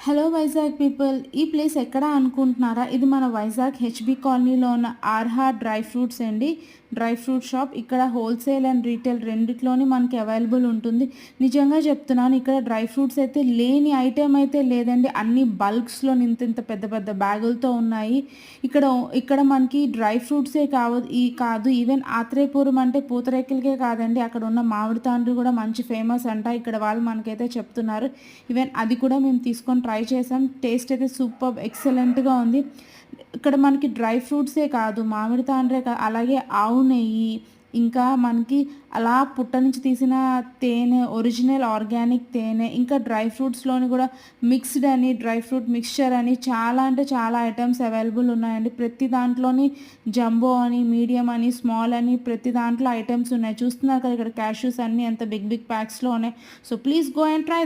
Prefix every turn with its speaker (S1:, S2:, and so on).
S1: Hello Vizag people, ఈ place ఎక్కడ అనుకుంటున్నారా? ఇది మన వైజాగ్ హెచ్బి కాలనీలో ఉన్న ఆర్హార్ డ్రై ఫ్రూట్స్ అండి. Dry fruit shop. ఇక్కడ హోల్సేల్ అండ్ రీటైల్ రెండిట్లోని మనకి అవైలబుల్ ఉంటుంది. నిజంగా చెప్తున్నాను, ఇక్కడ డ్రై ఫ్రూట్స్ అయితే లేని ఐటెం అయితే లేదండి. అన్ని బల్క్స్లో ఇంత పెద్ద పెద్ద బ్యాగులతో ఉన్నాయి. ఇక్కడ ఇక్కడ మనకి డ్రై ఫ్రూట్సే కాదు, ఈవెన్ ఆత్రేయపురం అంటే పూతరేకులకే కాదండి, అక్కడ ఉన్న మామిడి తాండ్రు కూడా మంచి ఫేమస్ అంట. ఇక్కడ వాళ్ళు మనకైతే చెప్తున్నారు. ఈవెన్ అది కూడా మేము తీసుకొని ట్రై చేసాం. టేస్ట్ అయితే సూపర్ ఎక్సలెంట్గా ఉంది. ఇక్కడ మనకి డ్రై ఫ్రూట్సే కాదు, మామిడి తాండ్రే కాదు, అలాగే ఆవు నెయ్యి, ఇంకా మనకి అలా పుట్ట నుంచి తీసిన తేనె, ఒరిజినల్ ఆర్గానిక్ తేనె, ఇంకా డ్రై ఫ్రూట్స్లోని కూడా మిక్స్డ్ అని, డ్రై ఫ్రూట్ మిక్స్చర్ అని చాలా అంటే చాలా ఐటమ్స్ అవైలబుల్ ఉన్నాయండి. ప్రతి దాంట్లోని జంబో అని, మీడియం అని, స్మాల్ అని, ప్రతి దాంట్లో ఐటమ్స్ ఉన్నాయి. చూస్తున్నారు కదా ఇక్కడ క్యాష్యూస్ అన్నీ ఎంత బిగ్ బిగ్ ప్యాక్స్లో ఉన్నాయి. So please go and try.